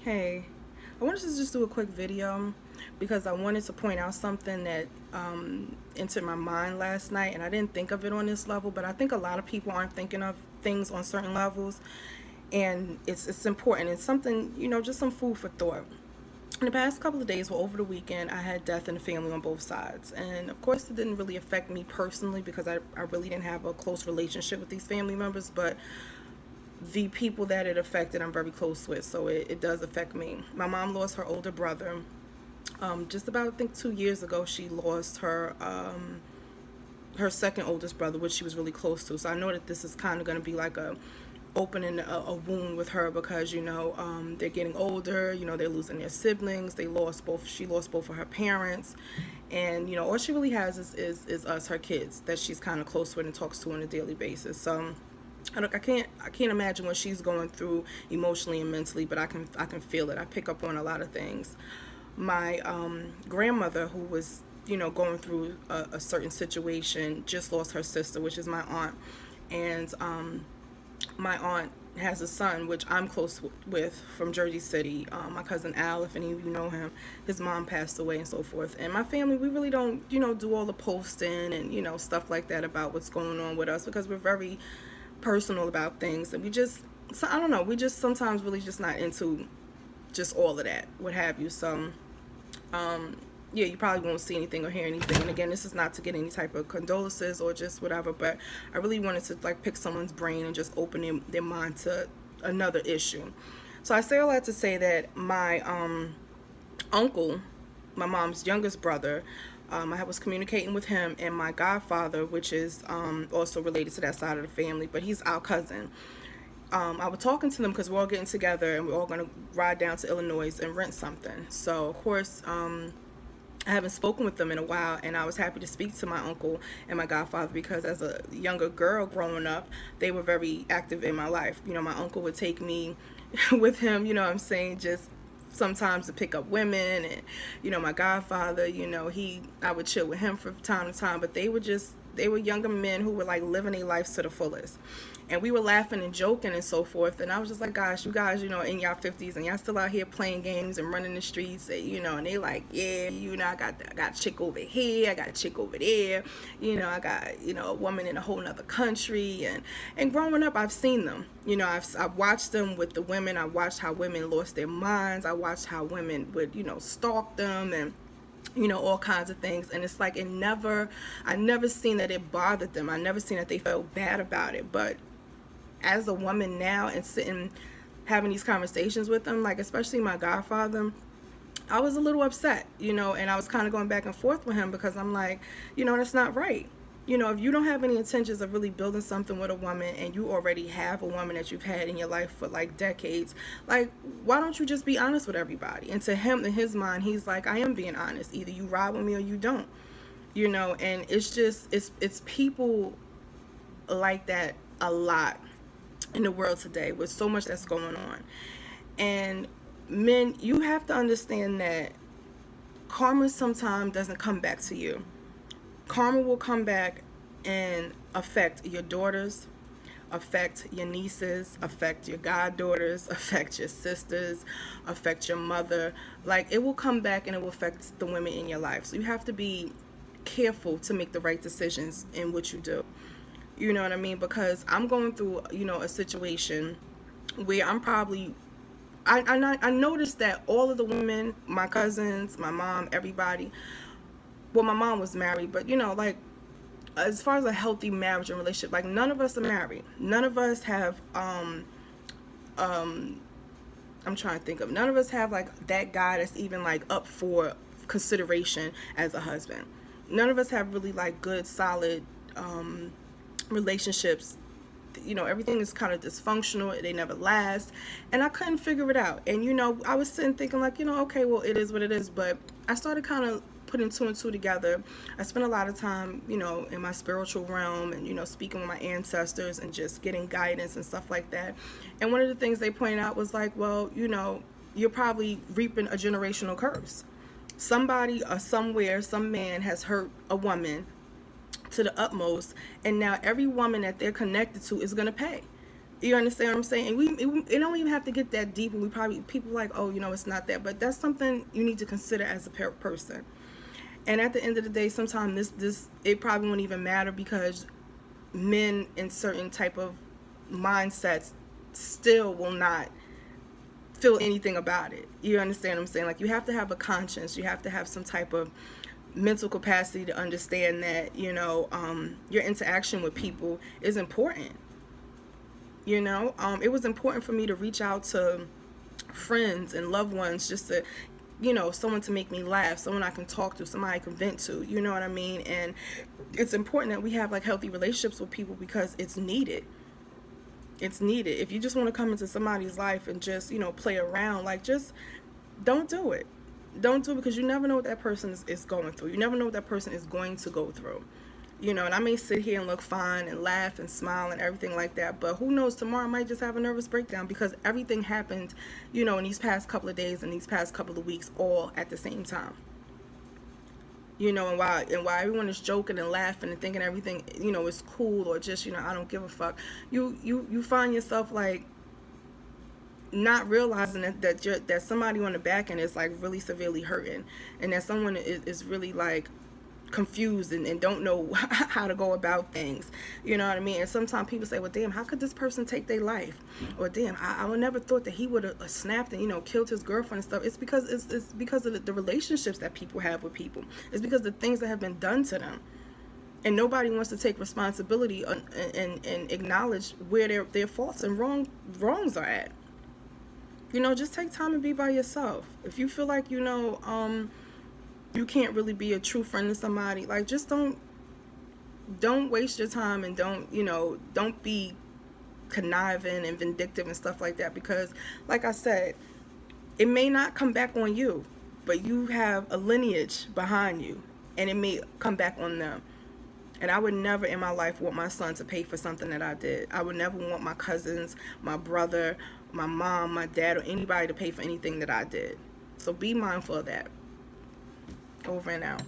Hey, I wanted to just do a quick video because I wanted to point out something that entered my mind last night, and I didn't think of it on this level, but I think a lot of people aren't thinking of things on certain levels, and it's important. It's something, just some food for thought. In the past couple of days, well, over the weekend, I had death in the family on both sides. And of course, it didn't really affect me personally because I really didn't have a close relationship with these family members. But the people that it affected, I'm very close with, so it does affect me. My mom lost her older brother. Just about, I think, 2 years ago, she lost her second oldest brother, which she was really close to. So I know that this is kind of going to be like a opening a wound with her because they're getting older. They're losing their siblings. They lost both. She lost both of her parents, and all she really has is us, her kids, that she's kind of close with and talks to on a daily basis. So I can't imagine what she's going through emotionally and mentally, but I can feel it. I pick up on a lot of things. My grandmother, who was going through a certain situation, just lost her sister, which is my aunt, and my aunt has a son, which I'm close with, from Jersey City. My cousin Al, if any of you know him, his mom passed away and so forth. And my family, we really don't, do all the posting and, stuff like that about what's going on with us because we're very personal about things. And so I don't know, we just sometimes really just not into just all of that, what have you. So, yeah, you probably won't see anything or hear anything. And again, this is not to get any type of condolences or just whatever, but I really wanted to like pick someone's brain and just open their mind to another issue. So I say all that to say that my uncle, my mom's youngest brother, I was communicating with him and my godfather, which is also related to that side of the family, but he's our cousin. I was talking to them because we're all getting together and we're all going to ride down to Illinois and rent something. So, of course, I haven't spoken with them in a while, and I was happy to speak to my uncle and my godfather because as a younger girl growing up, they were very active in my life. My uncle would take me with him, what I'm saying, just sometimes to pick up women, and my godfather, I would chill with him from time to time, but they were younger men who were like living their lives to the fullest, and we were laughing and joking and so forth. And I was just like, gosh, you guys, in y'all 50s and y'all still out here playing games and running the streets, and they like, yeah, I got a chick over here, I got a chick over there, I got a woman in a whole nother country. And growing up, I've seen them. I've watched them with the women. I watched how women lost their minds. I watched how women would stalk them and all kinds of things. And it's like I never seen that it bothered them. I never seen that they felt bad about it. But as a woman now and sitting having these conversations with them, like especially my godfather, I was a little upset, and I was kind of going back and forth with him because I'm like, that's not right. If you don't have any intentions of really building something with a woman and you already have a woman that you've had in your life for like decades, like, why don't you just be honest with everybody? And to him, in his mind, he's like, I am being honest. Either you ride with me or you don't, and it's just, it's people like that a lot in the world today with so much that's going on. And men, you have to understand that karma sometimes doesn't come back to you. Karma will come back and affect your daughters, affect your nieces, affect your goddaughters, affect your sisters, affect your mother. Like, it will come back and it will affect the women in your life. So you have to be careful to make the right decisions in what you do. You know what I mean? Because I'm going through, a situation where I'm probably, I noticed that all of the women, my cousins, my mom, everybody, well, my mom was married, but, like, as far as a healthy marriage and relationship, like, none of us are married. None of us have, I'm trying to think of, none of us have, like, that guy that's even, like, up for consideration as a husband. None of us have really, like, good, solid, relationships. Everything is kind of dysfunctional. They never last, and I couldn't figure it out. And I was sitting thinking like, okay, well, it is what it is. But I started kind of putting two and two together. I spent a lot of time in my spiritual realm and speaking with my ancestors and just getting guidance and stuff like that. And one of the things they pointed out was like, well, you're probably reaping a generational curse. Somebody or somewhere, some man has hurt a woman to the utmost, and now every woman that they're connected to is going to pay. You understand what I'm saying? It don't even have to get that deep. And we probably, people like, oh, you know, it's not that, but that's something you need to consider as a person. And at the end of the day, sometimes this it probably won't even matter, because men in certain type of mindsets still will not feel anything about it. You understand what I'm saying? Like, you have to have a conscience. You have to have some type of mental capacity to understand that, you know, your interaction with people is important. You know, it was important for me to reach out to friends and loved ones, just to, you know, someone to make me laugh, someone I can talk to, somebody I can vent to, you know what I mean? And it's important that we have like healthy relationships with people, because it's needed. It's needed. If you just want to come into somebody's life and just, you know, play around, like, just don't do it. Don't do it, because you never know what that person is going through. You never know what that person is going to go through. You know, and I may sit here and look fine and laugh and smile and everything like that, but who knows, tomorrow I might just have a nervous breakdown, because everything happened, you know, in these past couple of days and these past couple of weeks, all at the same time. You know, and while everyone is joking and laughing and thinking everything, you know, is cool, or just, you know, I don't give a fuck, you find yourself like not realizing that somebody on the back end is like really severely hurting, and that someone is really like confused and don't know how to go about things. You know what I mean? And sometimes people say, well, damn, how could this person take their life? Or damn, I would never thought that he would have snapped and, you know, killed his girlfriend and stuff. It's because it's because of the relationships that people have with people. It's because of the things that have been done to them. And nobody wants to take responsibility and acknowledge where their faults and wrongs are at. You know, just take time and be by yourself. If you feel like, you know, you can't really be a true friend to somebody, like, just don't waste your time, and don't be conniving and vindictive and stuff like that, because like I said, it may not come back on you, but you have a lineage behind you, and it may come back on them. And I would never in my life want my son to pay for something that I did. I would never want my cousins, my brother, my mom, my dad, or anybody to pay for anything that I did. So be mindful of that. Over and out.